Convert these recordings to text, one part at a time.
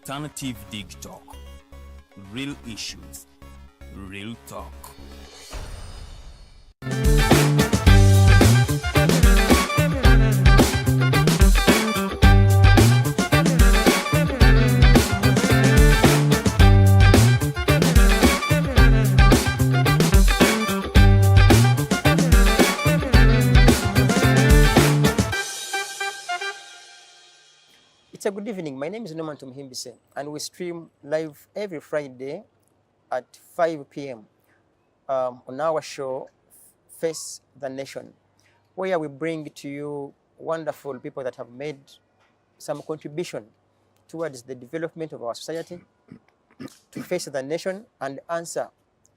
Alternative Dig Talk. Real issues, real talk. It's a good evening. My name is Norman Tumuhimbise, and we stream live every Friday at 5 p.m. On our show, Face the Nation, where we bring to you wonderful people that have made some contribution towards the development of our society, to face the nation and answer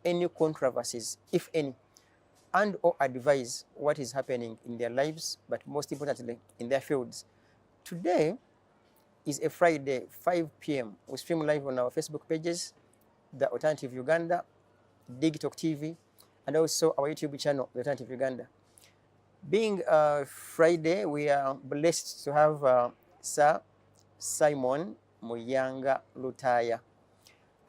any controversies, if any, and or advise what is happening in their lives, but most importantly, in their fields. Today is a Friday, 5 p.m. We stream live on our Facebook pages, The Alternative Uganda, Dig Talk TV, and also our YouTube channel, The Alternative Uganda. Being Friday, we are blessed to have Sir Simon Muyanga Lutaaya.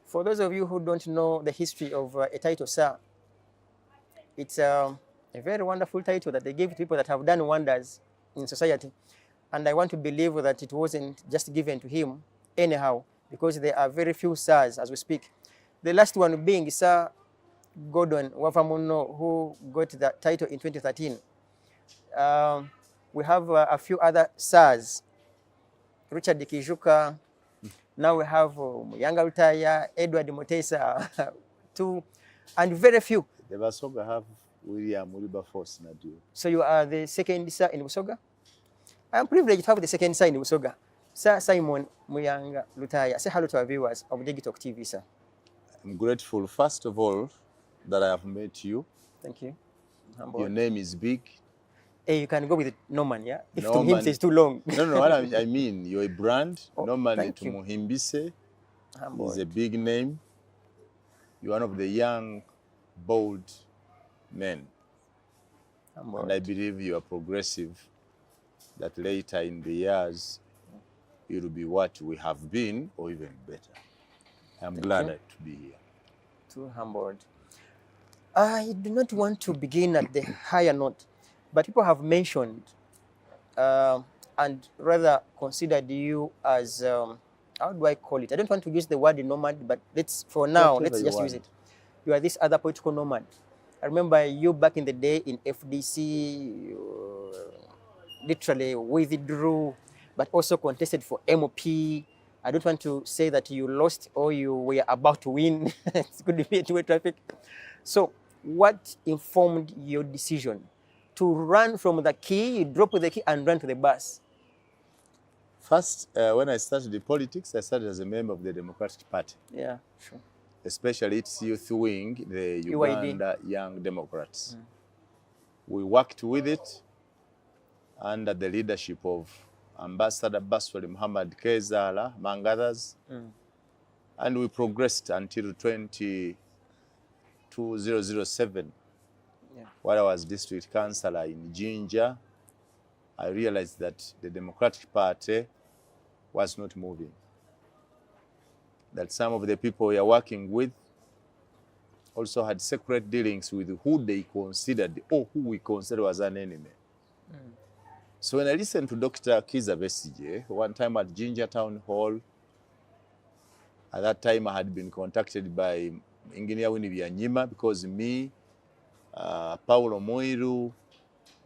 For those of you who don't know the history of a title, Sir, it's a very wonderful title that they give to people that have done wonders in society. And I want to believe that it wasn't just given to him anyhow, because there are very few Sirs as we speak. The last one being Sir Gordon Wavamuno, who got the title in 2013. We have a few other Sirs, Richard Kijuka. Now we have Muyanga Lutaaya, Edward Motesa, two, and very few. The Basoga have William Wilberforce Nadio. So you are the second Sir in Busoga? I'm privileged to have the second Sir in Busoga. Sir Simon Muyanga Lutaaya. Say hello to our viewers of Dig Talk TV, sir. I'm grateful, first of all, that I have met you. Thank you. Your name is big. Hey, you can go with Norman, yeah? If Tumuhimbise is too long. No, what I mean, you're a brand. Oh, Norman Tumuhimbise is a big name. You're one of the young, bold men. And I believe you are progressive, that later in the years, it will be what we have been, or even better. I'm glad to be here. Too humbled. I do not want to begin at the higher note, but people have mentioned and rather considered you as, how do I call it? I don't want to use the word nomad, but let's just use it. You are this other political nomad. I remember you back in the day in FDC, literally withdrew, but also contested for MOP. I don't want to say that you lost or you were about to win. It's going to be a two-way traffic. So what informed your decision to run from the key, you drop the key and run to the bus? First, when I started the politics, I started as a member of the Democratic Party. Yeah, sure. Especially its youth wing, the Uganda Young Democrats. We worked with it under the leadership of Ambassador Baswali Muhammad Kezala, among others. And we progressed until 2007, while I was district councillor in Jinja. I realized that the Democratic Party was not moving. That some of the people we are working with also had secret dealings with who they considered or who we consider as an enemy. So when I listened to Dr. Kiza Besige, one time at Jinja Town Hall, at that time I had been contacted by Engineer Winnie Byanyima, because me, Paulo Moiru,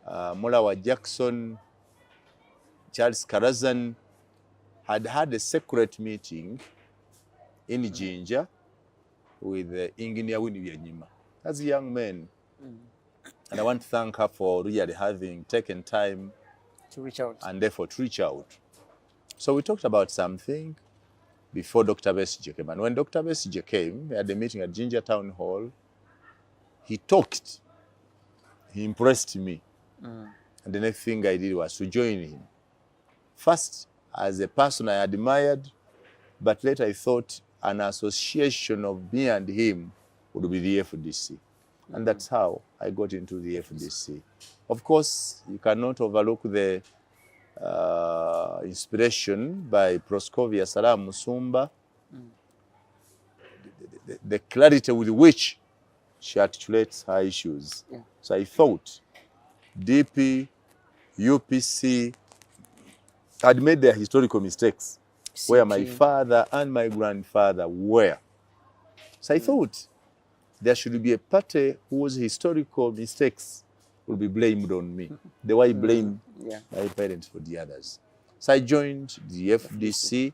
Mulawa Jackson, Charles Karazan had had a secret meeting in Jinja with Engineer Winnie Byanyima as a young man. And I want to thank her for really having taken time to reach out and therefore to reach out. So we talked about something before Dr. Besige came. And when Dr. Besige came, we had a meeting at Jinja Town Hall. He talked. He impressed me. And the next thing I did was to join him. First, as a person I admired, but later I thought an association of me and him would be the FDC. And that's how I got into the FDC. Of course, you cannot overlook the inspiration by Proscovia Salam Musumba, the clarity with which she articulates her issues. Yeah. So I thought DP, UPC had made their historical mistakes where my father and my grandfather were. So I thought there should be a party whose historical mistakes will be blamed on me. The way I blame my parents for the others. So I joined the FDC,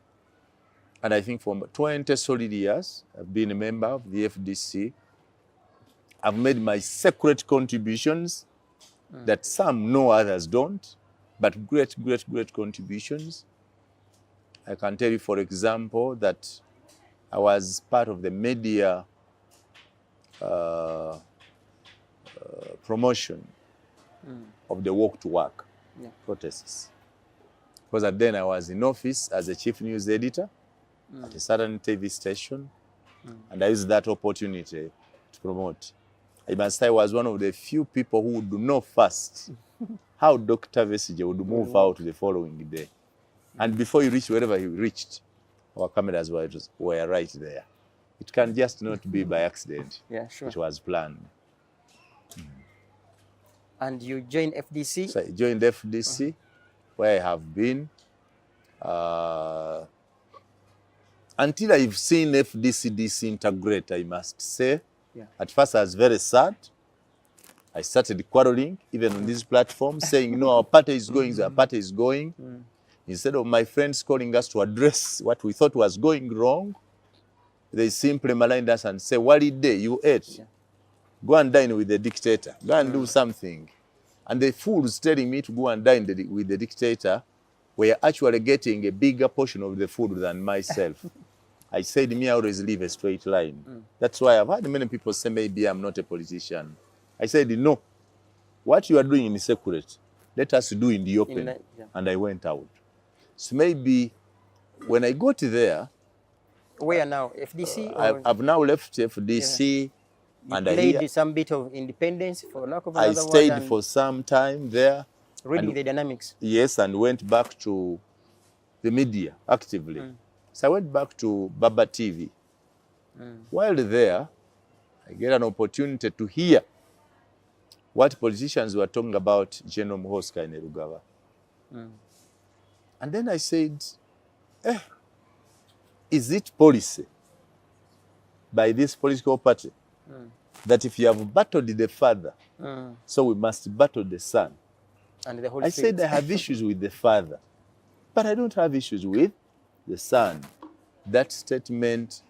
and I think for 20 solid years, I've been a member of the FDC. I've made my secret contributions that some know, others don't, but great, great, great contributions. I can tell you, for example, that I was part of the media promotion of the walk to work protests. Because then I was in office as a chief news editor at a certain TV station, and I used that opportunity to promote. I must say I was one of the few people who would know first how Dr. Vesige would move out the following day. And before he reached wherever he reached, our cameras were right there. It can just not be by accident. Yeah, sure. It was planned. And you joined FDC? So I joined FDC, where I have been until I've seen FDC disintegrate, I must say. Yeah. At first I was very sad. I started quarreling, even on this platform, saying, no, our party is going, our party is going. Instead of my friends calling us to address what we thought was going wrong, they simply maligned us and say, what did they? You ate. Yeah. Go and dine with the dictator. Go and do something. And the fools telling me to go and dine with the dictator were actually getting a bigger portion of the food than myself. I said, me, I always leave a straight line. That's why I've had many people say, maybe I'm not a politician. I said, no. What you are doing in secret, let us do in the open. And I went out. So maybe when I got there... Where now? FDC? I've now left FDC. You and played some bit of independence for lack of another word. I stayed for some time there. Reading the dynamics. Yes, and went back to the media actively. So I went back to Baba TV. While there, I get an opportunity to hear what politicians were talking about General Muhoozi Kainerugaba. And then I said, is it policy by this political party that if you have battled the father, so we must battle the son? And the Holy I said I have issues with the father, but I don't have issues with the son. That statement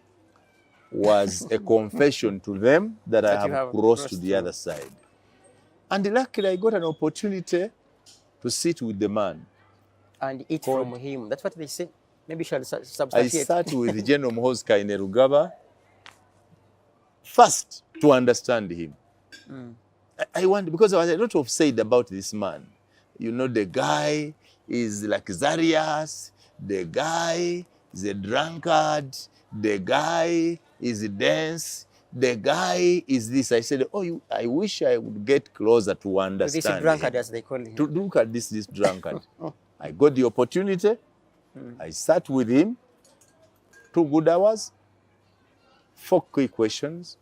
was a confession to them that I have crossed to the other side. And luckily I got an opportunity to sit with the man. And eat from him. That's what they say. Maybe shall substantiate. I sat with General Muhoozi Kainerugaba first to understand him. I wonder, because there was a lot of said about this man. You know, the guy is like Zarias, the guy is a drunkard, the guy is dense, the guy is this. I said, I wish I would get closer to understand this drunkard, him. as they call him. To look at this drunkard. I got the opportunity. I sat with him 2 good hours, 4 quick questions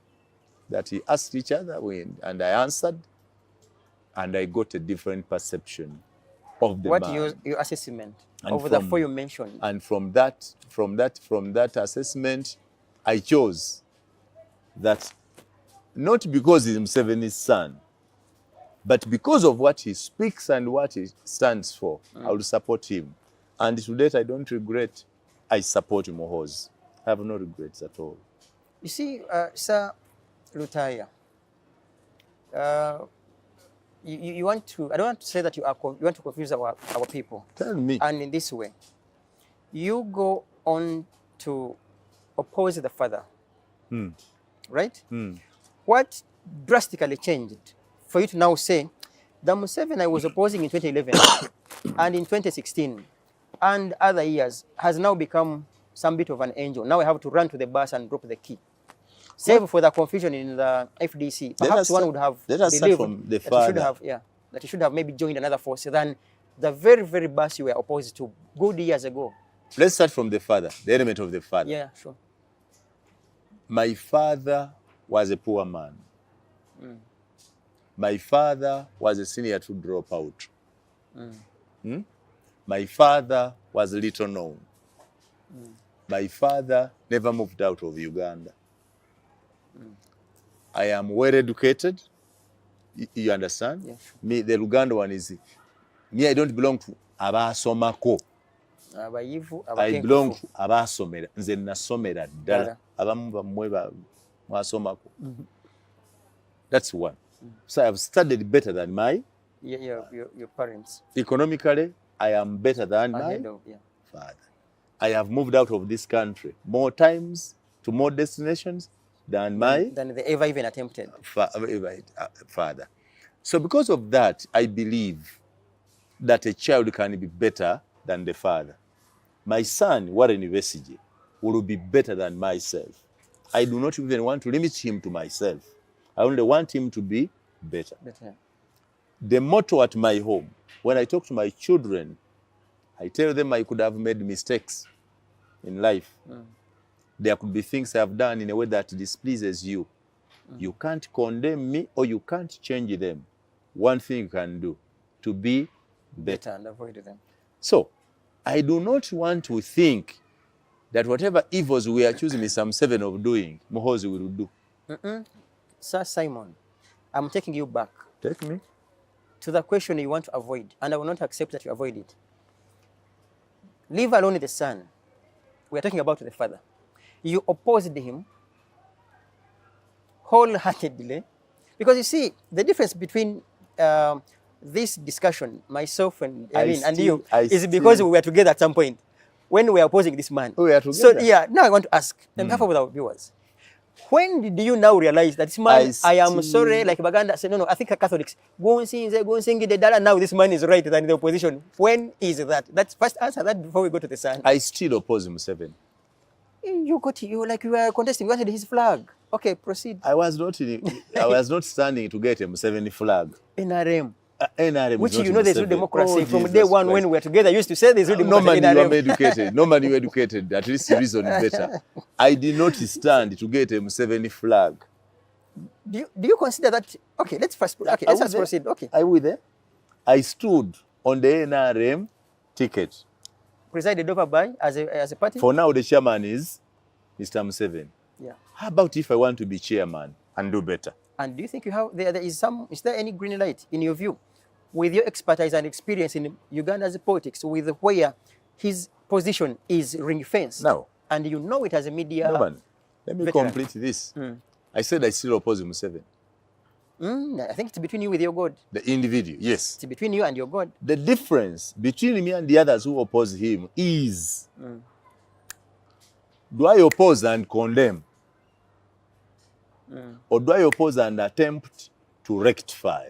that he asked each other, and I answered, and I got a different perception of the man. What your assessment of the 4 you mentioned? And from that assessment, I chose that not because he's Museveni's son, but because of what he speaks and what he stands for, I will support him. And to date, I don't regret. I support Muhoozi. I have no regrets at all. You see, Sir Lutaaya, you want to, I don't want to say that you want to confuse our people. Tell me. And in this way, you go on to oppose the father, right? What drastically changed for you to now say, the Museveni I was opposing in 2011 and in 2016 and other years has now become some bit of an angel. Now I have to run to the bus and drop the key. Save for the confusion in the FDC. Perhaps one would have believed from the that he should have, that he should have maybe joined another force than the very, very bus you were opposed to good years ago? Let's start from the father, the element of the father. Yeah, sure. My father was a poor man. My father was a senior to drop out. My father was little known. My father never moved out of Uganda. I am well educated. You understand? Yeah, sure. Me, the Uganda one is, me, I don't belong to abasomako. I belong to abasomera. Nze nasomera ddala. Abamu bamwe mwasomako. That's one. So I have studied better than my your parents. Economically, I am better than my father. I have moved out of this country more times to more destinations than they ever even attempted. Father. So because of that, I believe that a child can be better than the father. My son, Warren University, will be better than myself. I do not even want to limit him to myself. I only want him to be better. The motto at my home, when I talk to my children, I tell them I could have made mistakes in life. There could be things I have done in a way that displeases you. You can't condemn me or you can't change them. One thing you can do, to be better and avoid them. So, I do not want to think that whatever evils we are choosing Mr. Museveni of doing, Muhoozi will do. Sir Simon, I'm taking you back. Take me. To the question you want to avoid, and I will not accept that you avoid it. Leave alone the son. We are talking about the father. You opposed him wholeheartedly, because you see, the difference between this discussion, myself and you, is because we were together at some point when we were opposing this man. We were together. So yeah, now I want to ask, on behalf of our viewers, when did you now realize that this man, I am sorry, like Baganda said, no, I think Catholics, go and sing the dollar, now this man is right than the opposition. When is that? That's first answer that before we go to the son. I still oppose Museveni. You were contesting, you wanted his flag. Okay, proceed. I was not standing to get a Museveni flag. NRM. NRM, which you know there's real democracy. From Jesus day one Christ. when we were together, you used to say there's real democracy. Normally you are educated. Normally you are educated. At least you reason better. I did not stand to get a Museveni flag. Do you consider that? Okay, let's first proceed. Okay. Are we there? I stood on the NRM ticket. Presided over by as a party? For now, the chairman is Mr. Museveni. Yeah. How about if I want to be chairman and do better? And do you think is there any green light in your view, with your expertise and experience in Uganda's politics, with where his position is ring-fenced? No. And you know it as a media Let me veteran. complete this. I said I still oppose Museveni. I think it's between you with your God. The individual, yes. It's between you and your God. The difference between me and the others who oppose him is, do I oppose and condemn? Or do I oppose and attempt to rectify?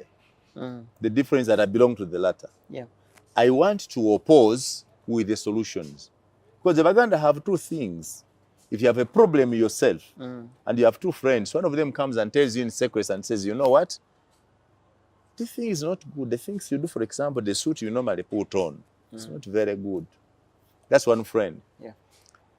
The difference that I belong to the latter. Yeah. I want to oppose with the solutions. Because the Baganda have two things. If you have a problem yourself and you have two friends, one of them comes and tells you in secret and says, you know what? This thing is not good. The things you do, for example, the suit you normally put on, it's not very good. That's one friend. Yeah.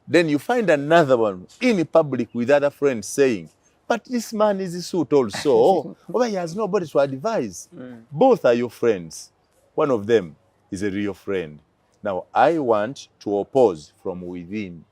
Then you find another one in public with other friends saying, but this man is a suit also. Oh, he has nobody to advise. Both are your friends. One of them is a real friend. Now, I want to oppose from within.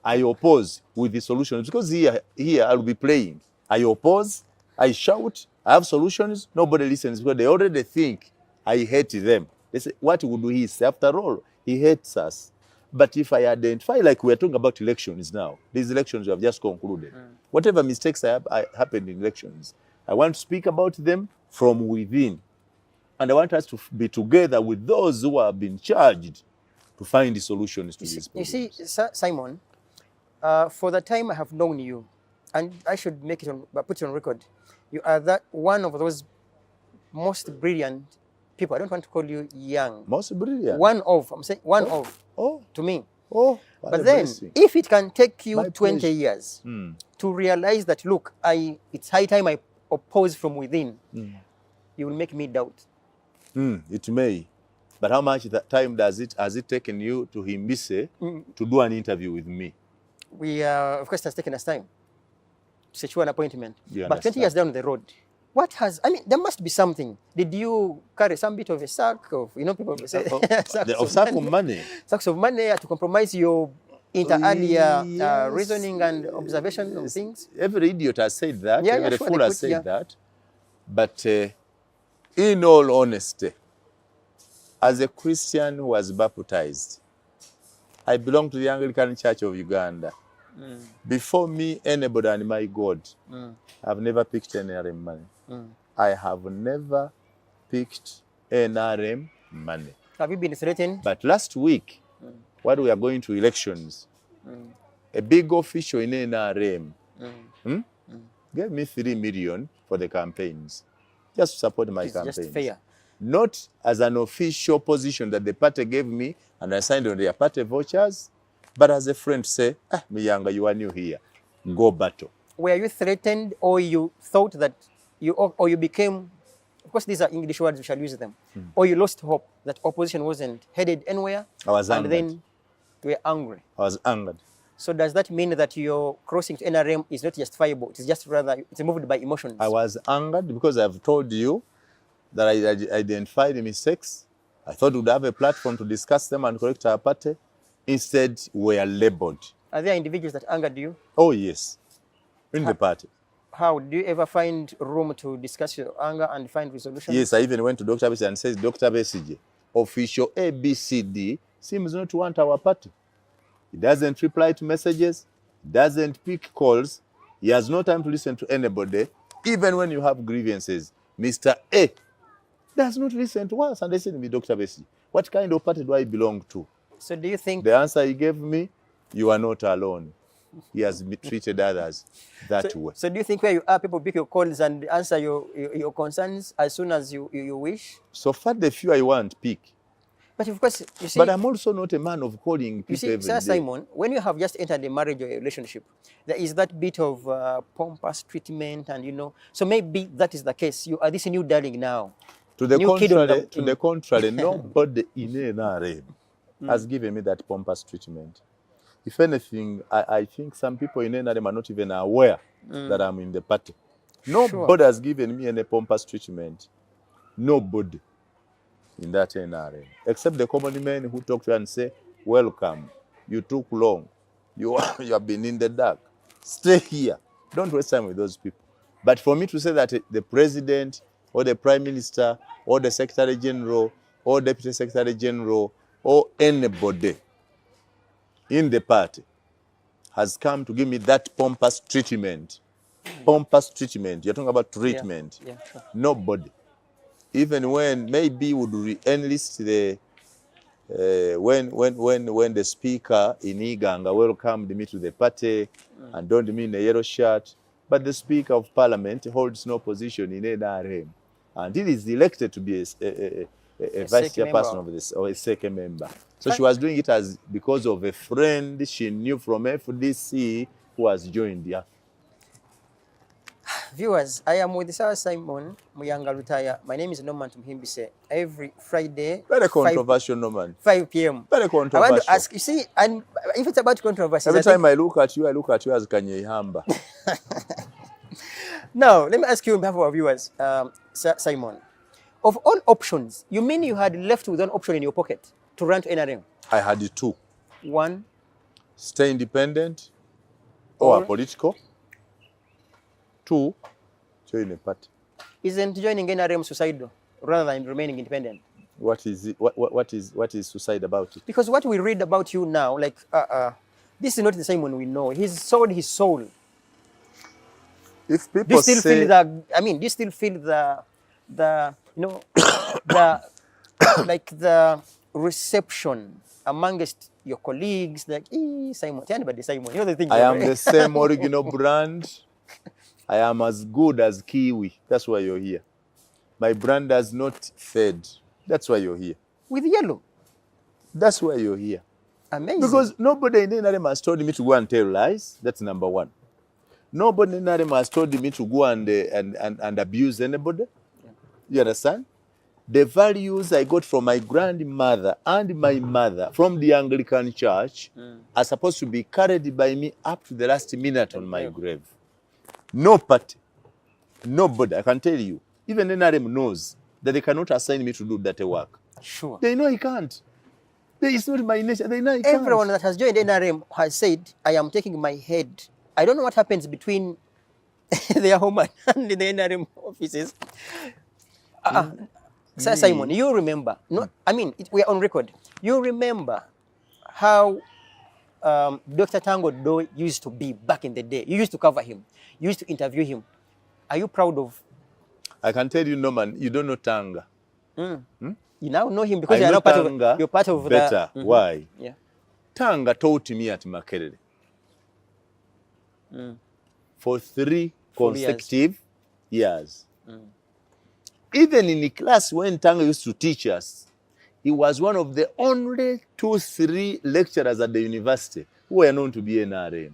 I oppose with the solutions, because here I'll be playing. I oppose, I shout, I have solutions, nobody listens, because they already think I hate them. They say, what would he say? After all, he hates us. But if I identify, like we're talking about elections now, these elections we have just concluded, whatever mistakes happened in elections, I want to speak about them from within. And I want us to be together with those who have been charged to find the solutions to these problems. You see, Simon, for the time I have known you, and I should put it on record, you are one of those most brilliant people. I don't want to call you young. Most brilliant. I'm saying one of to me. Oh, but then, if it can take you 20 pleasure. years to realize that, look, it's high time I oppose from within, you will make me doubt. It may. But how much time has it taken you to Himbise to do an interview with me? We, of course, it has taken us time to secure an appointment. You But 20 years down the road, what has, I mean, there must be something. Did you carry some bit of a sack of, you know, people say, sack of money. Sacks of money to compromise your inter alia reasoning and observation of things? Every idiot has said that. Yeah, Every sure, fool has said that. But in all honesty, as a Christian who was baptized, I belong to the Anglican Church of Uganda. Before me, anybody and my God, I've never picked NRM money. I have never picked NRM money. Have you been threatened? But last week, while we are going to elections, a big official in NRM gave me 3 million for the campaigns, just to support my campaigns. Just fair. Not as an official position that the party gave me and I signed on their party vouchers, but as a friend say, Muyanga, you are new here, go battle. Were you threatened, or you thought that or you became, of course these are English words, we shall use them, or you lost hope that opposition wasn't headed anywhere? I was angered. And then you were angry. I was angered. So does that mean that your crossing to NRM is not justifiable? It is just rather, it's moved by emotions? I was angered because I've told you that I identified the mistakes. I thought we'd have a platform to discuss them and correct our party. Instead, we are labeled. Are there individuals that angered you? Oh, yes. In the party. How? Do you ever find room to discuss your anger and find resolution? Yes, I even went to Dr. Besige and said, Dr. Besige, official ABCD seems not to want our party. He doesn't reply to messages, doesn't pick calls. He has no time to listen to anybody. Even when you have grievances, Mr. A does not listen to us. And they said to me, Dr. Besige, what kind of party do I belong to? So do you think... The answer he gave me, you are not alone. He has treated others that way. So do you think where you are, people pick your calls and answer your concerns as soon as you wish? So far, the few I want, pick. But of course, you see... But I'm also not a man of calling people every day. Sir Simon, when you have just entered a marriage or a relationship, there is that bit of pompous treatment and, you know... So maybe that is the case. You are this new darling now. To the contrary, nobody in NRM has given me that pompous treatment. If anything, I think some people in NRM are not even aware that I'm in the party. Nobody has given me any pompous treatment. Nobody in that NRM. Except the common men who talk to you and say, welcome, you took long, you have been in the dark. Stay here. Don't waste time with those people. But for me to say that the president or the prime minister or the secretary general or deputy secretary general or anybody in the party has come to give me that pompous treatment. Pompous treatment. You're talking about treatment. Yeah, sure. Nobody. Even when maybe would enlist the when the speaker in Iganga welcomed me to the party and donned me in a yellow shirt, but the speaker of parliament holds no position in NRM until he's elected to be a vice chairperson of this or a second member. So she was doing it as because of a friend she knew from FDC who has joined her. Viewers, I am with Sir Simon Muyanga Lutaaya. My name is Norman Tumuhimbise. Every Friday, very controversial, Norman. 5 p.m. Very controversial. I want to ask, you see, and if it's about controversy, every time I look at you as Kanyehamba. Now, let me ask you on behalf of our viewers, Sir Simon. Of all options, you mean you had left with one option in your pocket to run to NRM? I had 2. One, stay independent or political. 2, join a party. Isn't joining NRM suicidal rather than remaining independent? What is it? What is suicide about it? Because what we read about you now, like this is not the Simon we know. He's sold his soul. If people do you still feel the? I mean, do you still feel the you know the like the reception amongst your colleagues, like Simon, anybody Simon, you know the thing. I am the same original brand. I am as good as Kiwi. That's why you're here. My brand has not fed. That's why you're here. With yellow. That's why you're here. Amazing. Because nobody in NRM has told me to go and tell lies. That's number 1. Nobody in NRM has told me to go and abuse anybody. You understand? The values I got from my grandmother and my mother from the Anglican Church are supposed to be carried by me up to the last minute on my grave. No party, nobody, I can tell you, even NRM knows that they cannot assign me to do that work. Sure. They know I can't. It's not my nature. They know I can't. Everyone that has joined NRM has said, I am taking my head. I don't know what happens between their home and the NRM offices. Sir Simon, you remember, we are on record. You remember how Dr. Tanga Odoi used to be back in the day. You used to cover him. You used to interview him. Are you proud of? I can tell you, Norman, you don't know Tanga. You now know him because you're now part of better. the... Why? Yeah. Tanga taught me at Makerere for 3 consecutive years. Even in the class when Tanga used to teach us, he was one of the only 2-3 lecturers at the university who were known to be NRM.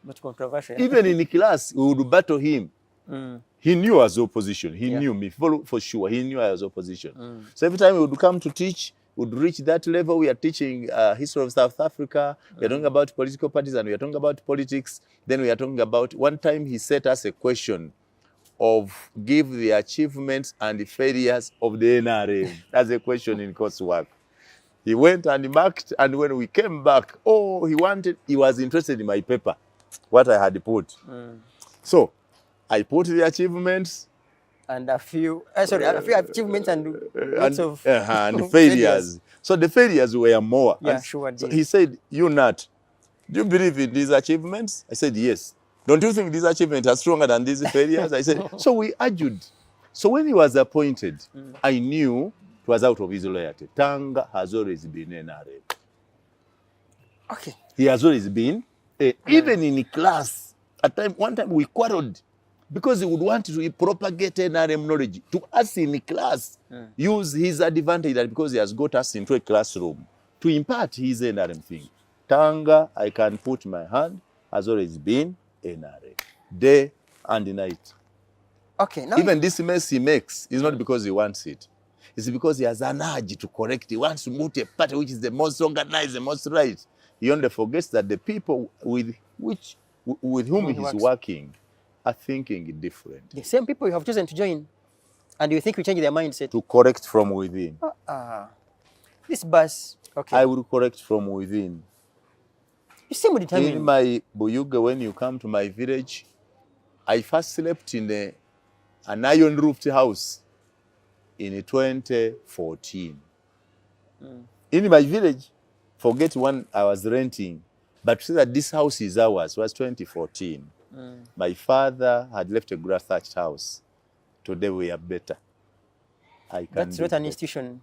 But controversial. Even in the class, we would battle him. He knew us opposition. He knew me for sure. He knew I was opposition. So every time we would come to teach, we would reach that level. We are teaching history of South Africa. We are talking about political parties and we are talking about politics. Then we are talking about, one time he set us a question of give the achievements and the failures of the NRM. That's a question in coursework. He went and he marked, and when we came back, he was interested in my paper, what I had put. So I put the achievements and a few achievements and lots of and failures. So the failures were more. Yeah, sure. So he said, "You Nat, do you believe in these achievements?" I said, "Yes." "Don't you think these achievements are stronger than these failures?" I said, so we argued. So when he was appointed, I knew it was out of his loyalty. Tanga has always been NRM. Okay. He has always been, even in class, one time we quarreled because he would want to propagate NRM knowledge to us in class, use his advantage that because he has got us into a classroom to impart his NRM thing. Tanga, I can put my hand, has always been NRM, day and night. Okay. Now even this mess he makes is not because he wants it. It's because he has an urge to correct. He wants to move to a party which is the most organized, the most right. He only forgets that the people with whom he's working are thinking different. The same people you have chosen to join, and you think we change their mindset? To correct from within. This bus, okay. I will correct from within. You seem determined. In my Buyuga, when you come to my village, I first slept in an iron-roofed house in 2014. In my village, forget one I was renting, but to say that this house is ours was 2014. My father had left a grass-thatched house. Today we are better. That's not an institution,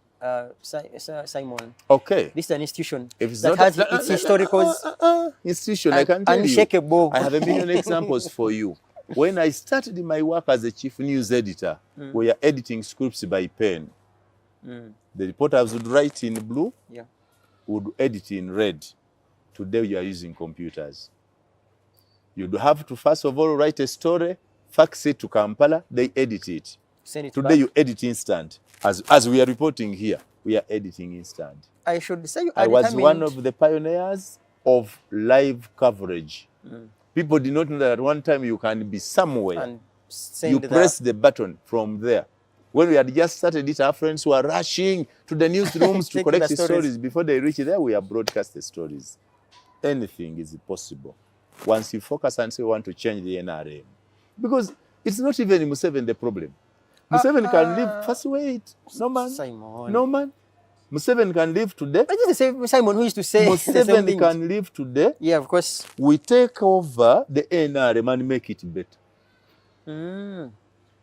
Simon. Okay. This is an institution that has its historicals. Institution, I can tell unshakable. I have a million examples for you. When I started my work as a chief news editor, we are editing scripts by pen. The reporters would write in blue, would edit in red. Today you are using computers. You'd have to first of all write a story, fax it to Kampala, they edit it. Send it Today back. you edit instant. As we are reporting here, we are editing instant. I should say you are I was determined. one of the pioneers of live coverage. People did not know that at one time you can be somewhere. And you press the button from there. When we had just started it, our friends were rushing to the newsrooms to collect the stories. Before they reach there, we have broadcast the stories. Anything is possible. Once you focus and say you want to change the NRM. Because it's not even Museveni the problem. Museveni can live, first wait, Norman. Museveni can live today. I just say Simon who used to say Museveni can live today. Yeah, of course. We take over the NRM and make it better.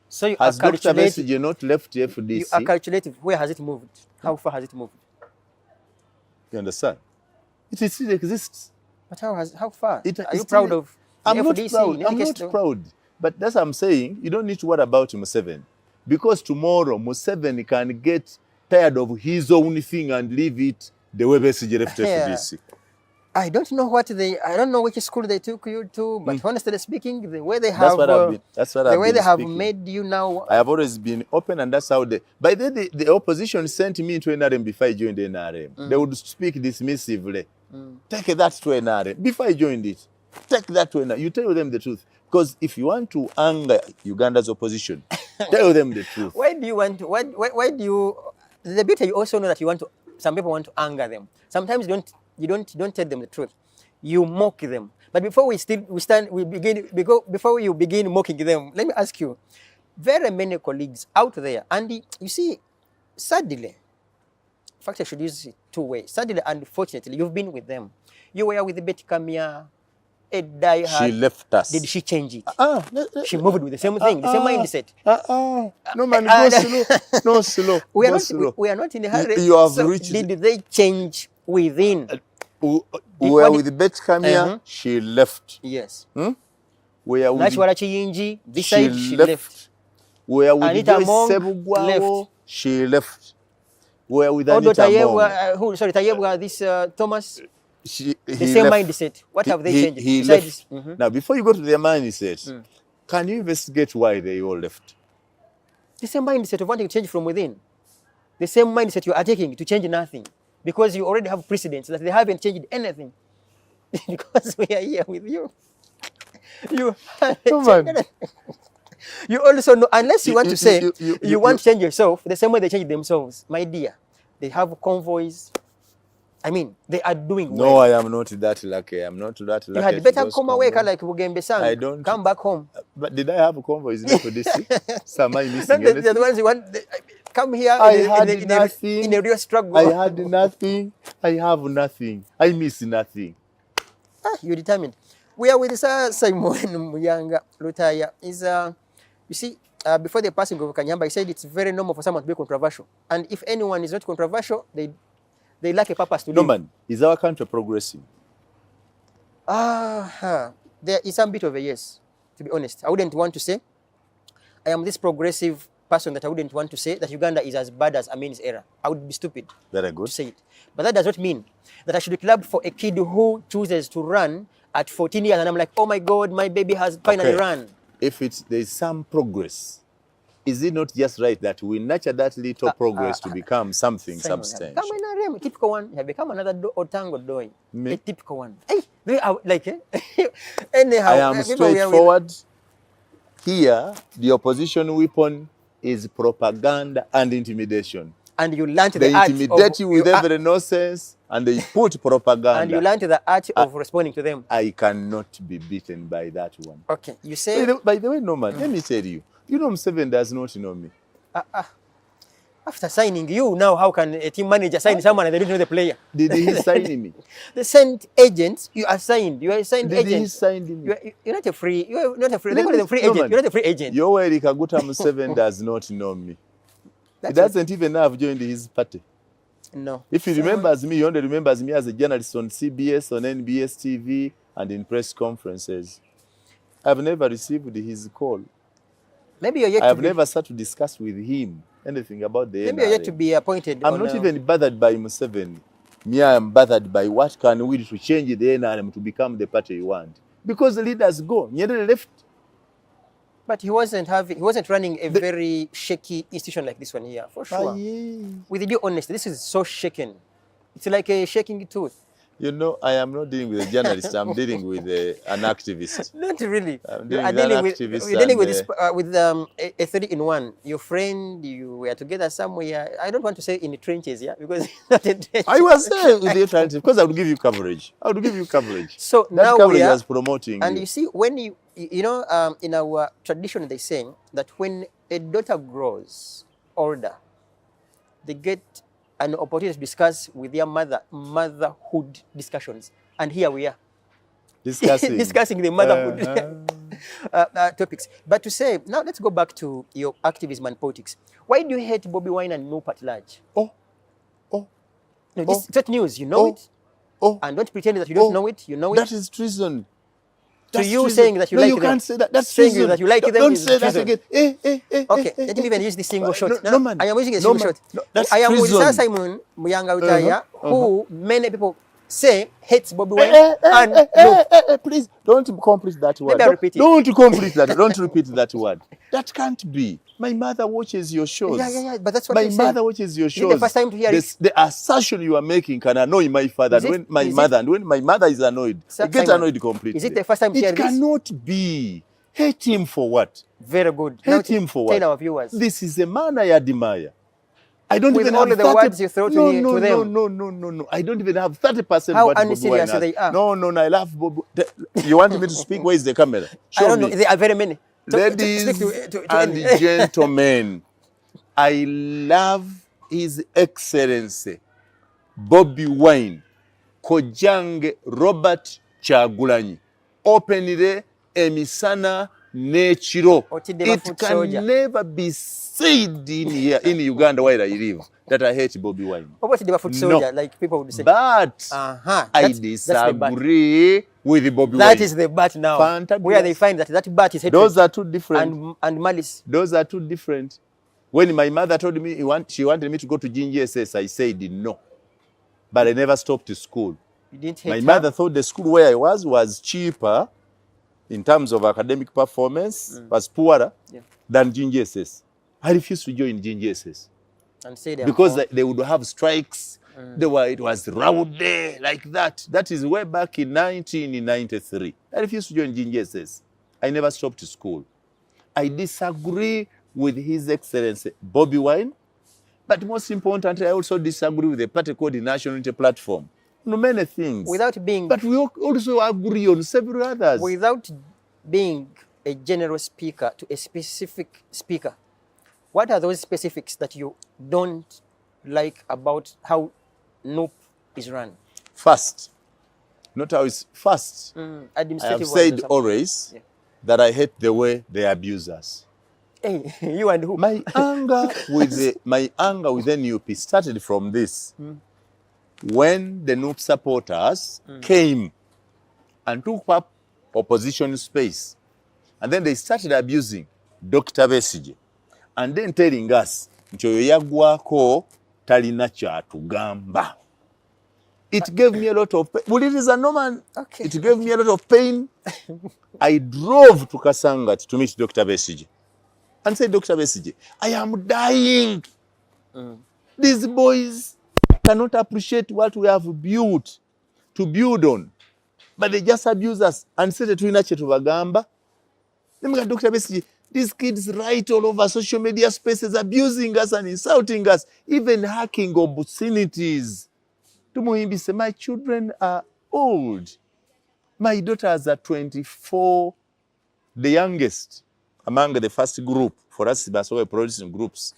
So you has are Dr. Besigye not left FDC? You are calculative. Where has it moved? How far has it moved? You understand? It still exists. But how far? Are you proud of the I'm FDC? not proud. I'm not proud. But that's what I'm saying. You don't need to worry about Museveni. Because tomorrow Museveni can get tired of his own thing and leave it the way Besigye left FDC. I don't know I don't know which school they took you to, but honestly speaking, the way they That's have, what I've been. That's what the I've way been they have speaking. made you now. I have always been open, and that's how they. By the opposition sent me to NRM before I joined NRM. They would speak dismissively. Take that to NRM before I joined it. Take that to NRM. You tell them the truth, because if you want to anger Uganda's opposition, tell them the truth. Why do you want to? Why do you? The beauty, you also know that you want to. Some people want to anger them. Sometimes you don't tell them the truth. You mock them. But before before you begin mocking them, let me ask you, very many colleagues out there, and you see, sadly, in fact, I should use it two ways. Sadly, unfortunately, you've been with them. You were with Betty Kamia, a diehard. She left us. Did she change it? She moved with the same thing, the same mindset. No man, go slow. No, slow. We are not in a hurry. You have so reached. did they change within? We were with Betty Kamia. She left. Yes. We are with Nachwala Chiyinji, this side she left. We are with Anita Joyce Mong Sebugwawo. left. She left. We are with Although Anita Mong. Tayebwa, this Thomas, The same mindset. What have they changed? He Besides left. Now, before you go to their mindset, can you investigate why they all left? the same mindset of wanting to change from within. The same mindset you are taking to change nothing. Because you already have precedents that they haven't changed anything. Because we are here with you. You haven't changed anything. You also know, unless you want to say you want to change yourself, the same way they change themselves, my dear. They have convoys. I mean, they are doing well. No, I am not that lucky. I'm not that lucky. You had better come away like Bugembe Sang. I don't. Come back home. But did I have convoys for this? So am I missing Not anything? the ones you want. Come here in a real struggle. I had nothing. I have nothing. I miss nothing. You're determined. We are with Sir Simon Muyanga Lutaaya. You see, before the passing of Kanyamba, he said it's very normal for someone to be controversial. And if anyone is not controversial, they lack a purpose to live. Norman, is our country progressing? There is some bit of a yes, to be honest. I wouldn't want to say I am this progressive person that I wouldn't want to say that Uganda is as bad as Amin's era. I would be stupid Very to good. say it. But that does not mean that I should be clapped for a kid who chooses to run at 14 years and I'm like, oh my God, my baby has finally run. If there is some progress, is it not just right that we nurture that little progress to become something substantial? Come in a typical one. You have become another Tanga Odoi. A typical one. Hey, they are like anyhow. I am straightforward. Here, the opposition weapon is propaganda and intimidation. And you learned They the art intimidate you with every nonsense and they put propaganda. And you learned the art of responding to them. I cannot be beaten by that one. Okay, you say... By the way, Norman, let me tell you, Museveni does not know me. After signing you, now how can a team manager sign someone and they don't know the player? Did he sign me? They sent agents, you are signed. You are a signed agent. Did he sign me? You're not a free, they call it a free agent. You're not a free agent. Yoweri Kaguta Museveni does not know me. He doesn't even have joined his party. No. If he remembers me, he only remembers me as a journalist on CBS, on NBS TV, and in press conferences. I've never received his call. Maybe you're yet I've never sat to discuss with him anything about the Maybe you're yet to be appointed. I'm not even bothered by Museveni. Me, I am bothered by what can we do to change the NRM to become the party you want. Because the leaders go. Nyerere left. But he wasn't running a very shaky institution like this one here, for sure. With due honesty, this is so shaken. It's like a shaking tooth. You know, I am not dealing with a journalist. I'm dealing with an activist. Not really. I'm You're dealing with a 3-in-1. Your friend, you were together somewhere. I don't want to say in the trenches, yeah, because it's not in trenches. I was there with the trenches because I would give you coverage. So that now coverage we are was promoting. And you see, when you know, in our tradition, they say that when a daughter grows older, they get an opportunity to discuss with their motherhood discussions. And here we are. Discussing the motherhood topics. But to say, now let's go back to your activism and politics. Why do you hate Bobi Wine and Nup at large? No, this is not news. You know it. And don't pretend that you don't know it. You know it. That is treason. To you saying that you like them. No, you can't say that. That's saying treason. that you like them. Don't say that again. Okay, let me even use this single shot. No, man. I am using a single shot. That's I am with treason. Sir Simon Muyanga Lutaaya, who many people say hates Bobi Wine and Noop. Please don't complete that word. Maybe I'll repeat it. Don't complete that. Don't repeat that word. That can't be. My mother watches your shows. Yeah, but that's what my you mother said. watches your Is shows. it the first time to hear it? The assertion you are making can annoy my father. Is it- And when my mother is annoyed, I get Simon, annoyed completely. is it the first time to hear It this? cannot be. Hate him for what? Very good. Hate him for what? Tell our viewers. This is a man I admire. I don't With even all have the 30 words you throw to them. No. I don't even have 30% How what Bobi Wine unserious has. they are. No, I love Bobi. You want me to speak? Where is the camera? Show I don't know. me. There are very many. Ladies Speak to and any. gentlemen, I love His Excellency Bobi Wine Kojange Robert Kyagulanyi openly emisana n'ekiro. It can never be said in Uganda where I live that I hate Bobi Wine. What about the foot soldier, like people would say? But I disagree with Bobi Wine. That is the bat now. Fantabulous. Where they find that bat is hatred. Those are two different. And malice. Those are two different. When my mother told me she wanted me to go to GNGSS, I said no. But I never stopped to school. You didn't hate my her? mother thought the school where I was cheaper in terms of academic performance, was poorer than GNGSS. I refused to join GNGSS. And say because they would have strikes. It was rowdy like that. That is way back in 1993. I refused to join GNGSS. I never stopped to school. I disagree with His Excellency Bobi Wine, but most importantly, I also disagree with the party called the National Unity Platform. No, many things. But we also agree on several others. Without being a general speaker to a specific speaker, what are those specifics that you don't like about how Noop is run? First, not how it's first. I have said always that I hate the way they abuse us. Hey, you and who? My anger with the NUP started from this. When the NUP supporters came and took up opposition space, and then they started abusing Dr. Besigye, and then telling us, nchoyo yagwako talina kyatugamba. It gave me a lot of pain. Well, it is a Norman. Okay. It gave me a lot of pain. I drove to Kasangat to meet Dr. Besigye and said, Dr. Besigye, I am dying. These boys cannot appreciate what we have built to build on, but they just abuse us and say that we nache tubagamba. Dr. Besigye, these kids write all over social media spaces abusing us and insulting us, even hacking obscenities. Tumuhimbise, my children are old. My daughters are 24, the youngest among the first group. For us, we're producing groups.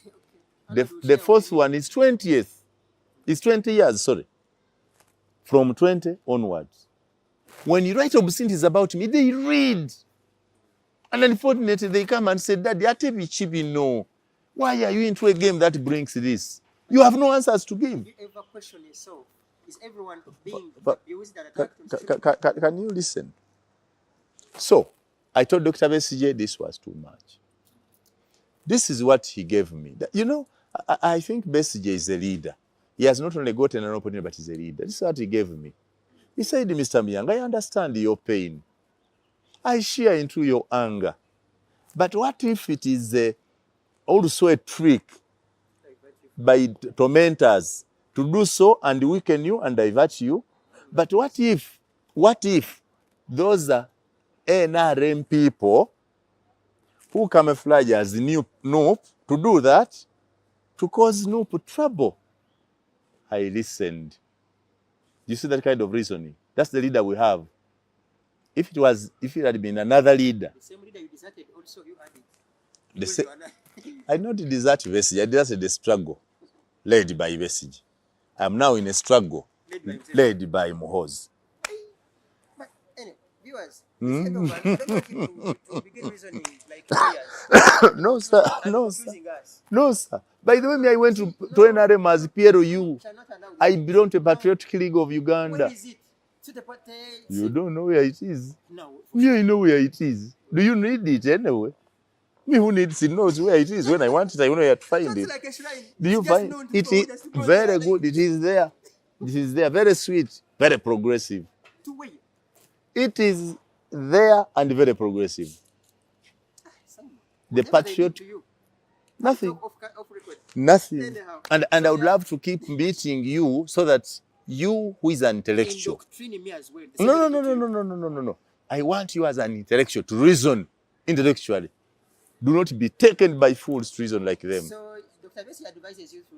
The fourth one is 20th. It's 20 years, sorry. From 20 onwards. When you write obscenities about me, they read. And unfortunately, they come and say, Daddy, no. Why are you into a game that brings this? You have no answers to give. You ever question yourself? Is everyone being abused and attacked? Can you listen? So, I told Dr. Besigye this was too much. This is what he gave me. You know, I think Besigye is a leader. He has not only gotten an opportunity, but he's a leader. This is what he gave me. He said, Mr. Muyanga, I understand your pain. I share into your anger. But what if it is also a trick by tormentors to do so and weaken you and divert you? But what if those are NRM people who camouflage as Noop to do that, to cause Noop trouble? I listened. You see that kind of reasoning? That's the leader we have. If it had been another leader. The same leader you deserted, also you added. I not desert Besigye, I deserted the struggle led by Besigye. I am now in a struggle led by Muhozi. But anyway, viewers, I don't want you to begin reasoning like lawyers. No, sir. No, sir. By the way, I went to NRM as PLU. I belong to Patriotic League of Uganda. Where is it? You don't know where it is. No. Me, I know where it is. Do you need it anyway? Me who needs it knows where it is. When I want it, I know where to find it. Like a shrine. Do you find it? Is very good. It is there. This is there, very sweet, very progressive. To where? It is there and very progressive. The patriot, nothing, nothing. And I would love to keep meeting you so that you, who is an intellectual, no. I want you as an intellectual to reason intellectually. Do not be taken by fools to reason like them. So Dr. Bessie advises you to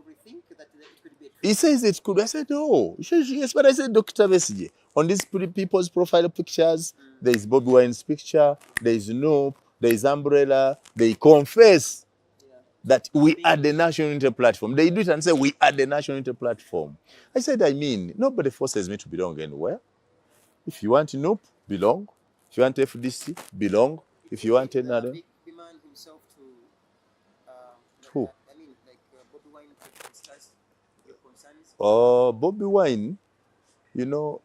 rethink that it could be a tree. He says it could. I said, no. He says, yes, but I said, Dr. Bessie, on these people's profile pictures, there is Bobi Wine's picture, there is Nope, there is Umbrella. They confess that we are the national unity platform. They do it and say, we are the national unity platform. I said, I mean, nobody forces me to belong anywhere. If you want Nope, belong. If you want FDC, belong. If you want another. Big man himself to Who? I mean, like Bobi Wine to discuss your concerns. Bobi Wine, you know,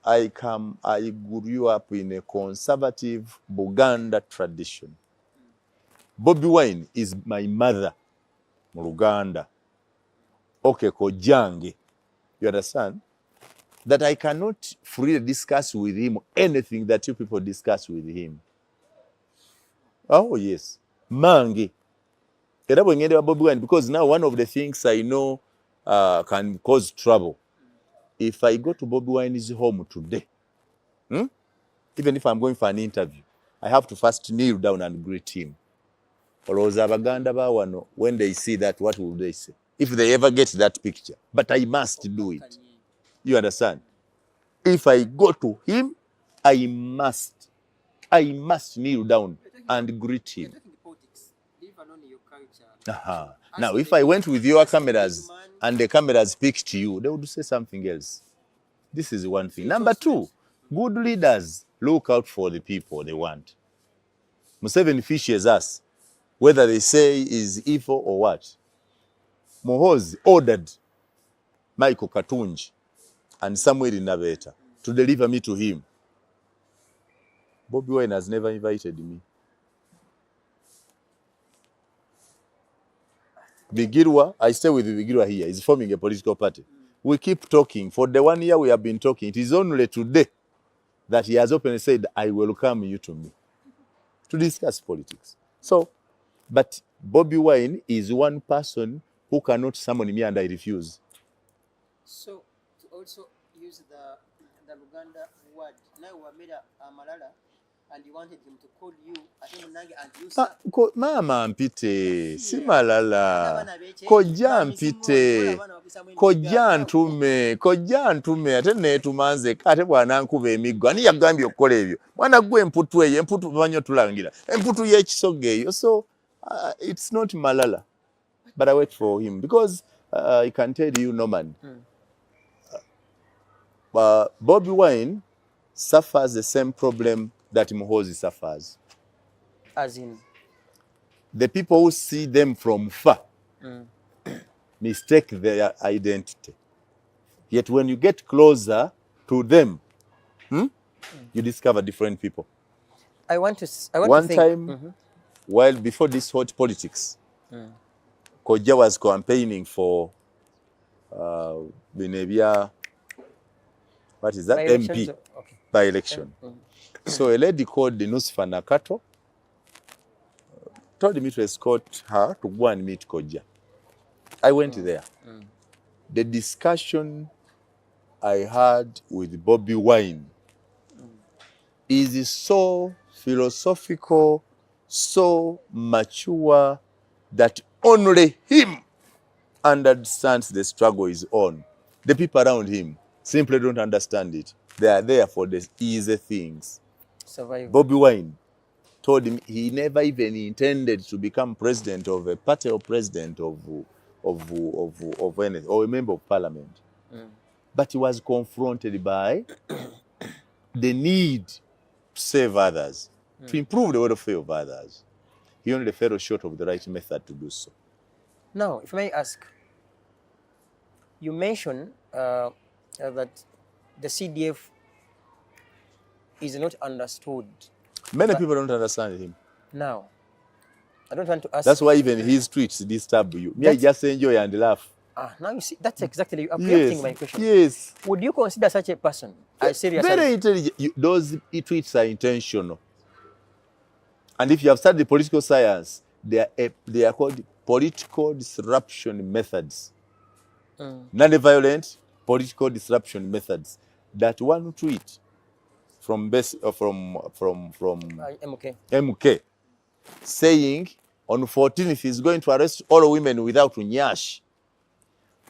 I grew up in a conservative Buganda tradition. Bobi Wine is my mother, Muruganda. Okay, Kojange. You understand? That I cannot freely discuss with him anything that you people discuss with him. Oh, yes. Mange. Bobi Wine, because now one of the things I know can cause trouble. If I go to Bobi Wine's home today, even if I'm going for an interview, I have to first kneel down and greet him. When they see that, what will they say? If they ever get that picture. But I must do it. You understand? If I go to him, I must kneel down and greet him. Now, if I went with your cameras and the cameras picked you, they would say something else. This is one thing. Number two, good leaders look out for the people they want. Museveni fishes us, whether they say is evil or what. Muhoozi ordered Michael Katunji and Samuel Nabeta to deliver me to him. Bobi Wine has never invited me. Bigirwa, I stay with Bigirwa here. He's forming a political party. We keep talking. For the 1 year we have been talking, it is only today that he has openly said, I welcome you to me to discuss politics. So, but Bobi Wine is one person who cannot summon me and I refuse. So, to also use the Luganda word, now we made a Malala, and you wanted him to call you and you sir. Mama mpite, si Malala. Koja mpite. Koja ntume, ate ne tumanze, ate bwana nkube emiggo. Ani yagambye okukola ebyo. Mwana gwe emputu eyo, emputu banyo tulangira. Emputu y'ekisoga eyo. So, it's not Malala. But I wait for him. Because I can tell you, Norman, Bobi Wine suffers the same problem that Muhoozi suffers. As in? The people who see them from far mistake their identity. Yet when you get closer to them, you discover different people. One time, while before this hot politics, Koja was campaigning for Binebia, what is that? MP, okay. By election. So a lady called Nusifa Nakato told me to escort her to go and meet Koja. I went there. The discussion I had with Bobi Wine is so philosophical, so mature, that only him understands the struggle is on. The people around him simply don't understand it. They are there for the easy things. Survival. Bobi Wine told him he never even intended to become president of a party or president of anything, or a member of parliament. But he was confronted by the need to save others, to improve the welfare of others. He only fell short of the right method to do so. Now, if I may ask, you mentioned that the CDF is not understood. Many people don't understand him. Now, I don't want to ask. That's why even his tweets disturb you. Me, I just enjoy and laugh. Now you see, that's exactly, I'm preempting my question. Yes. Would you consider such a person as serious Very as... intelligent. Those tweets are intentional. And if you have studied political science, they are called political disruption methods. Non-violent political disruption methods. That one tweet from MK saying on 14th he's going to arrest all women without nyash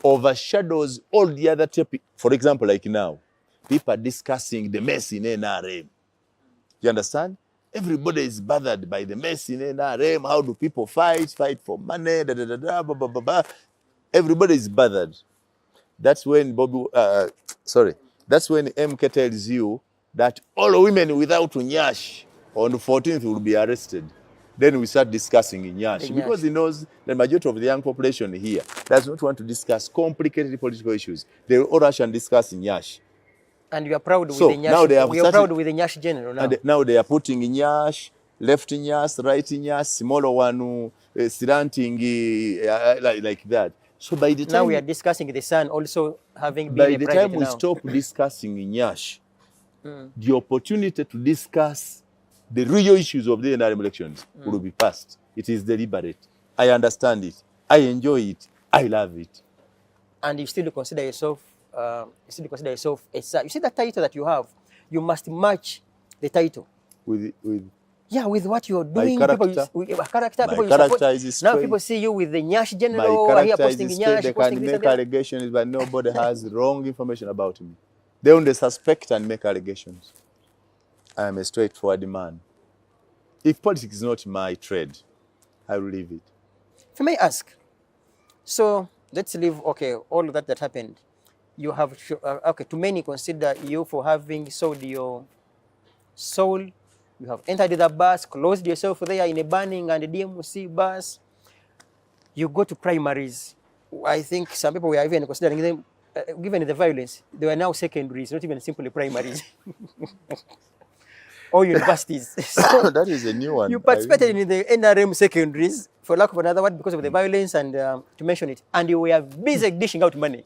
overshadows all the other topics. For example, like now, people are discussing the mess in NRM. You understand? Everybody is bothered by the mess in NRM. How do people fight for money? Blah, blah, blah, blah, blah. Everybody is bothered. That's when that's when MK tells you that all women without nyash on the 14th will be arrested. Then we start discussing nyash because he knows the majority of the young population here does not want to discuss complicated political issues. They will all rush and discuss nyash. And you are proud with the nyash. We are proud with the nyash general now. And now they are putting nyash, left nyash, right nyash, smaller one, slanting like that. So by the time now we are discussing the sun also having been by the time we stop discussing nyash, the opportunity to discuss the real issues of the NRM elections will be passed. It is deliberate. I understand it. I enjoy it. I love it. And you still consider yourself a sir. You see that title that you have, you must match the title with with what you're doing. My character. People character is now people see you with the nyash general. My Here character posting is nyash, they posting can this make and that. allegations, but nobody has wrong information about me. They only suspect and make allegations. I am a straightforward man. If politics is not my trade, I will leave it. If I may ask, so let's leave, all of that happened. You have, too many consider you for having sold your soul. You have entered the bus, closed yourself there in a burning and a DMC bus. You go to primaries. I think some people were even considering them, given the violence, they were now secondaries, not even simply primaries. Or universities. So that is a new one. You participated in the NRM secondaries, for lack of another word, because of the violence and to mention it. And you were busy dishing out money.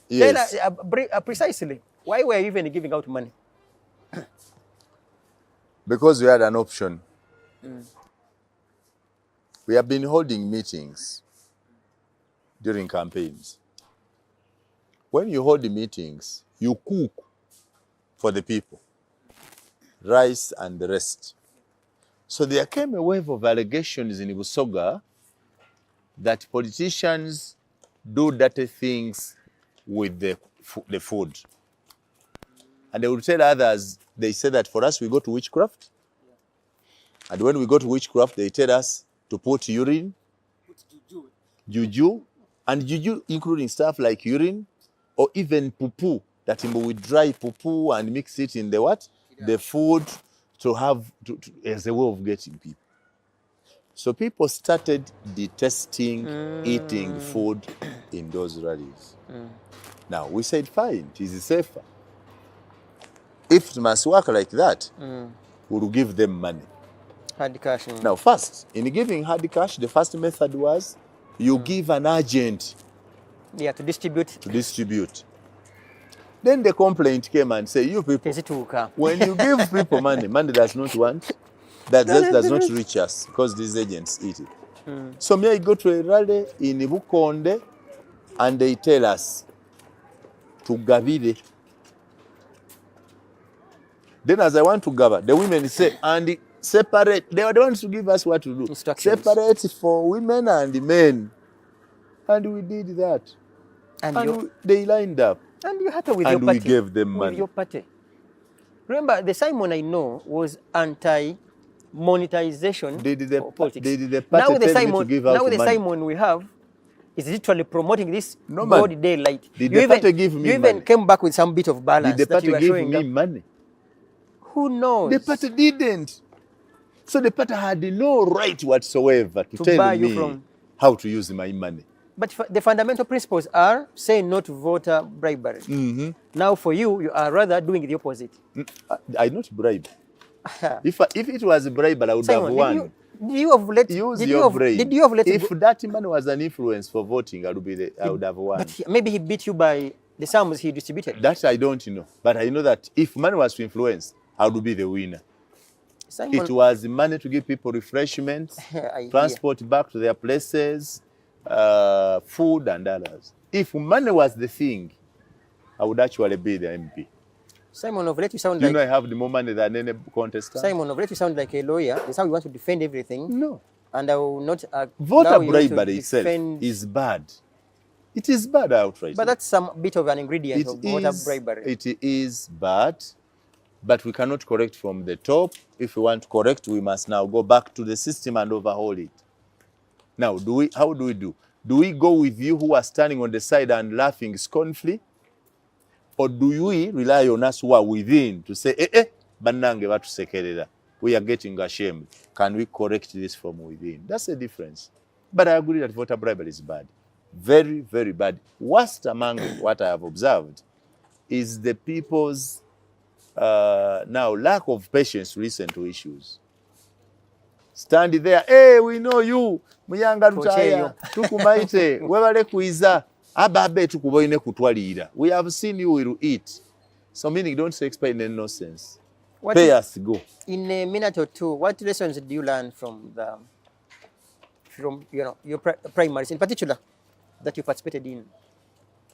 Yes. Then, precisely, why were you even giving out money? Because we had an option. We have been holding meetings during campaigns. When you hold the meetings, you cook for the people. Rice and the rest. So there came a wave of allegations in Busoga that politicians do dirty things with the food. And they would tell others, they say that for us we go to witchcraft. And when we go to witchcraft, they tell us to put urine, juju, and juju including stuff like urine, or even poo-poo, that we dry poo-poo and mix it in the what? The food to have as a way of getting people. So people started detesting eating food in those rallies. Now we said, fine, it is safer. If it must work like that, we'll give them money. Hard cash. Now first, in giving hard cash, the first method was you give an agent to distribute. Then the complaint came and said, you people, when you give people money, money does not want, does not reach us because these agents eat it. So me, I go to a rally in Bukonde and they tell us to gavide. Then as I want to gather, the women say, and separate, they are the ones to give us what to do. Separate for women and men. And we did that. And they lined up. And you happy with your party? And we gave them money. With your party. Remember, the Simon I know was anti-monetization of politics. Now the Simon we have is literally promoting this broad daylight. Did the party give me money? You even came back with some bit of balance. Did the party give me money? Who knows? The party didn't. So the party had no right whatsoever to tell me how to use my money. But the fundamental principles are say no to voter bribery. Now for you are rather doing the opposite. I not bribe. If it was a bribe, I would have won. Did you have let? Use Did your you have? brain. Did you have let? If that man was an influence for voting, I would have won. But maybe he beat you by the sums he distributed. That I don't know. But I know that if money was to influence, I would be the winner. Simon, It was money to give people refreshments, transport back to their places, food and others. If money was the thing, I would actually be the MP. Simon, of late you sound Do like... you know I have the more money than any contestant? Simon, of late you sound like a lawyer. That's how you want to defend everything. No. And I will not Voter allow you to bribery itself defend... is bad. It is bad outright. But that's some bit of an ingredient of voter bribery. It is bad, but we cannot correct from the top. If we want to correct, we must now go back to the system and overhaul it. Now, how do we do? Do we go with you who are standing on the side and laughing scornfully? Or do we rely on us who are within to say, bannange batusekerera, we are getting ashamed. Can we correct this from within? That's the difference. But I agree that voter bribery is bad. Very, very bad. Worst among what I have observed is the people's now lack of patience to listen to issues. Stand there, hey, we know you, Muyanga Lutaaya, tukumaite, webale kuiza, ababe tukuboine kutwalira. We have seen you will eat. So meaning don't explain any nonsense. Pay us, go. In a minute or two, what lessons do you learn from your primaries in particular that you participated in?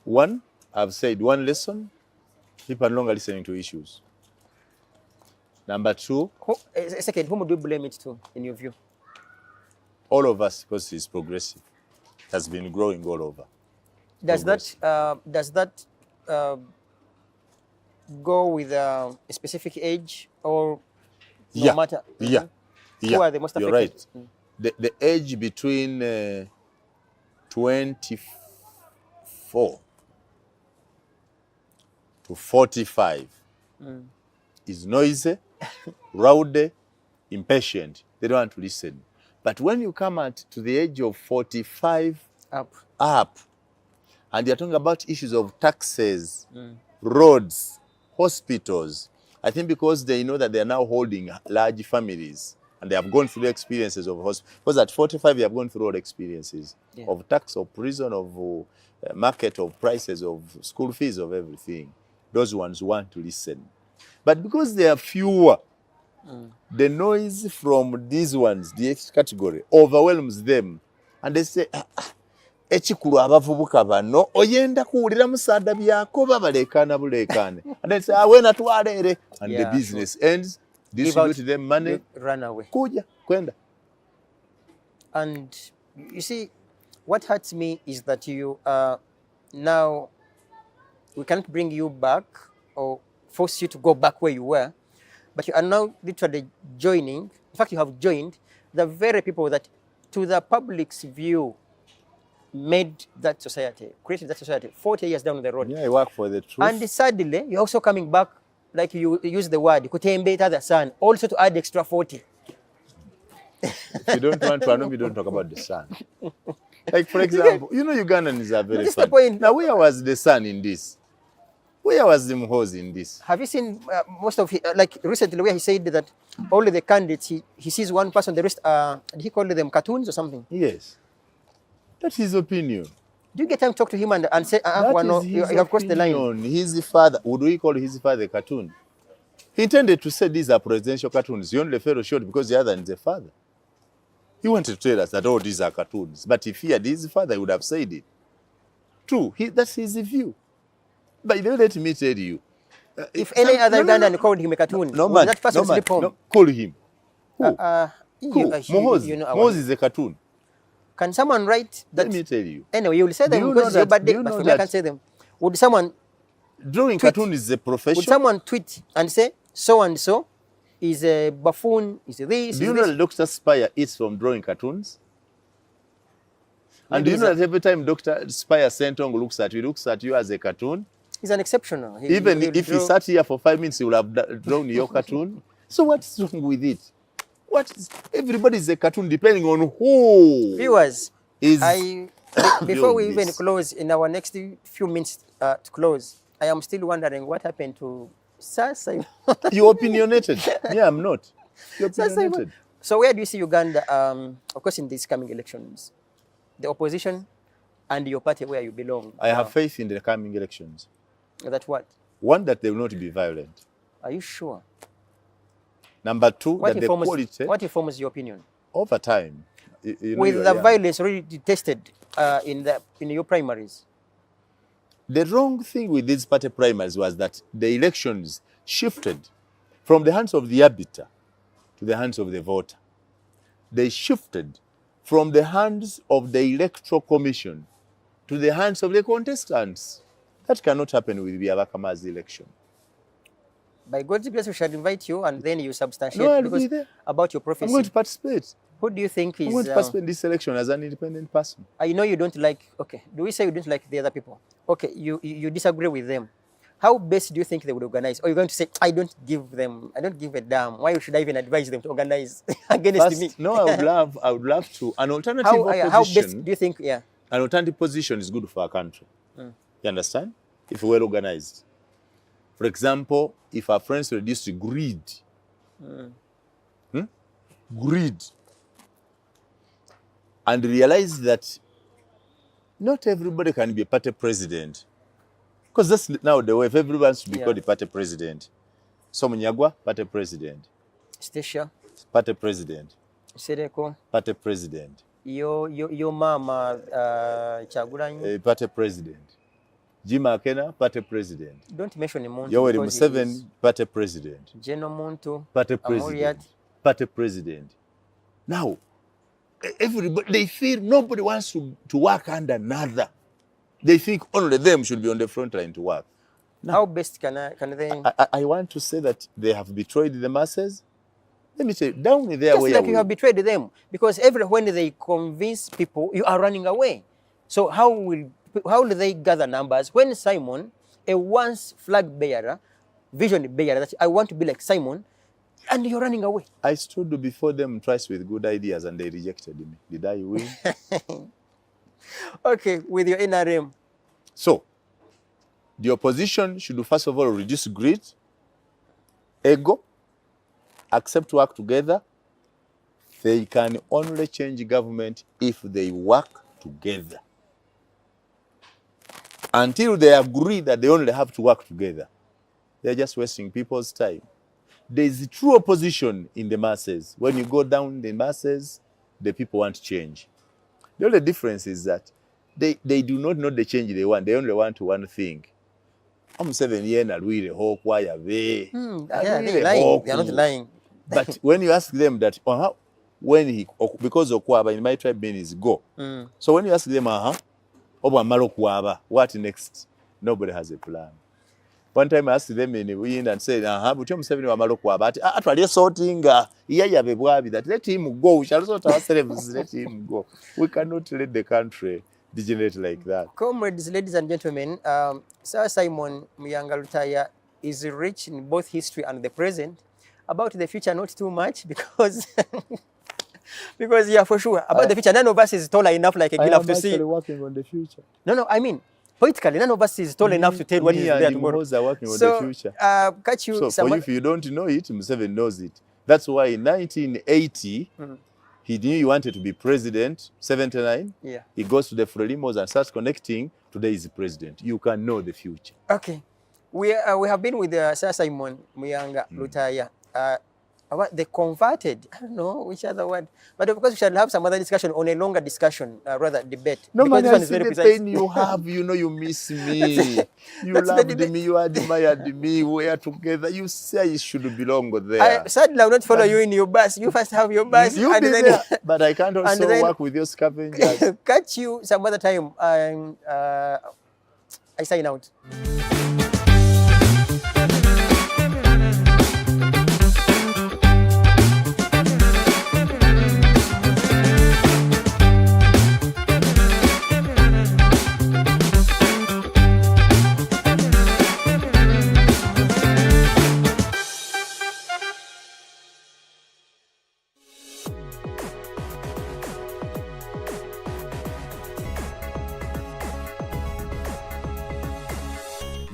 One, I've said one lesson, keep on longer listening to issues. Number two. Second, whom do you blame it to, in your view? All of us, because it's progressive. It has been growing all over. Does that go with a specific age or no matter? Yeah. Who are the most affected? You're right. The age between 24 to 45 is noisy, rowdy, impatient. They don't want to listen. But when you come to the age of 45 up, and you're talking about issues of taxes, roads, hospitals, I think because they know that they are now holding large families and they have gone through experiences of hospital. Because at 45, they have gone through all experiences of tax, of prison, of market, of prices, of school fees, of everything. Those ones want to listen. But because they are fewer, the noise from these ones, the X category, overwhelms them. And they say, ekikulu abavubuka bano oyenda kuwulira musaada byako babalekana bulekane. And they say, wena twalere. And the business ends, distribute them money, run away. Kuja, kwenda. And you see, what hurts me is that you now, we can't bring you back or force you to go back where you were, but you are now literally joining, in fact you have joined the very people that to the public's view made that society, created that society 40 years down the road. Yeah, I work for the truth. And sadly, you're also coming back, like you use the word, kutembeta the sun, also to add extra 40. If you don't want to, I know we don't talk about the sun. Like, for example, you know Ugandans are very fun. Now, where was the sun in this? Where was the Muhozi in this? Have you seen most of, like recently where he said that all the candidates, he sees one person, the rest, did he call them cartoons or something? Yes. That's his opinion. Do you get time to talk to him and say, you have crossed the line? His father, would we call his father a cartoon? He intended to say these are presidential cartoons. He only fell short because the other is the father. He wanted to tell us that, oh, these are cartoons. But if he had his father, he would have said it. True, that's his view. But let me tell you. If any other Ugandan called him a cartoon, that person slip home. Call him. Who? Mohozi. Mohozi is a cartoon. Can someone write that? Let me tell you. Anyway, you will say them because it's your birthday, but for me, I can't say them. Would someone drawing cartoon is a profession? Would someone tweet and say, so and so is a buffoon, is this? Do you know that Dr. Spire eats from drawing cartoons? And do you know that every time Dr. Spire Sentong looks at you as a cartoon? He's an exceptional. Even if he sat here for 5 minutes, he will have drawn your cartoon. So what's wrong with it? Everybody is a cartoon depending on who. Viewers, is before we even close, in our next few minutes to close, I am still wondering what happened to Sir Simon. You opinionated. Yeah, I'm not. You opinionated. So where do you see Uganda, of course, in these coming elections? The opposition and your party where you belong. I have faith in the coming elections. That what? One, that they will not be violent. Are you sure? Number two, What that the quality... What informs your opinion? Over time. With the violence already tested in your primaries? The wrong thing with these party primaries was that the elections shifted from the hands of the arbiter to the hands of the voter. They shifted from the hands of the electoral commission to the hands of the contestants. That cannot happen with Byabakama's election. By God's grace, we shall invite you, and then you substantiate about your prophecy. I'm going to participate. Who do you think is... I'm going to participate in this election as an independent person. I know you don't like... Okay, do we say you don't like the other people? Okay, you disagree with them. How best do you think they would organize? Or you're going to say, I don't give a damn. Why should I even advise them to organize against me? No, I would love to. An alternative opposition... How best do you think, yeah? An alternative position is good for our country. You understand? If we're well organized. For example, if our friends reduce to greed, greed, and realize that not everybody can be a party president. Because that's now the way, if everyone wants to be called a party president. So Munyagwa, party president. Stasha. Party president. Sereko. Party president. Your mama, Chagulanyi. Party president. Jima Akena, party president. Don't mention him. Yoweri Museveni, party president. General Muntu, party president. Party president. Now, everybody, they feel nobody wants to work under another. They think only them should be on the front line to work. Now, how best can they... I want to say that they have betrayed the masses. Let me say, down there... Just like you have betrayed them. Because when they convince people, you are running away. So how will they gather numbers when Simon, a once flag bearer, vision bearer, that I want to be like Simon, and you're running away? I stood before them twice with good ideas and they rejected me. Did I win? Okay, with your NRM. So, the opposition should first of all reduce greed, ego, accept to work together. They can only change government if they work together. Until they agree that they only have to work together, they're just wasting people's time. There is true opposition in the masses. When you go down the masses, the people want change. The only difference is that they do not know the change they want. They only want one thing. I'm 7 years and we the whole choir. They are not lying. But when you ask them that, because Okwaba in my tribe means go. So when you ask them, what next? Nobody has a plan. One time I asked them in the wind and said, but you're 7 Marokwaba. Actually, sorting, that let him go. We shall sort ourselves, let him go. We cannot let the country degenerate like that. Comrades, ladies and gentlemen, Sir Simon Muyanga Lutaaya is rich in both history and the present. About the future, not too much, because because yeah, for sure. About the future, none of us is taller enough like a giraffe to see. I'm actually working on the future. No, I mean, politically, none of us is tall enough to tell what is there tomorrow. Are working on the future. Catch you. So for you, if you don't know it, Museveni knows it. That's why in 1980, he knew he wanted to be president, 79. Yeah. He goes to the Frelimos and starts connecting. Today is the president. You can know the future. Okay. We have been with Sir Simon Muyanga Lutaaya. They converted, I don't know which other word, but of course we shall have some other discussion on a longer discussion, rather debate. No, man, I see the pain you have, you miss me. You loved me, you admired me, we are together. You say you should belong there. Sadly, I will not follow you in your bus. You first have your bus. You be there, but I can't also work with your scavengers. Catch you some other time. I sign out.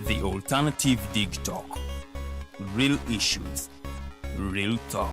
The Alternative Dig Talk. Real issues, real talk.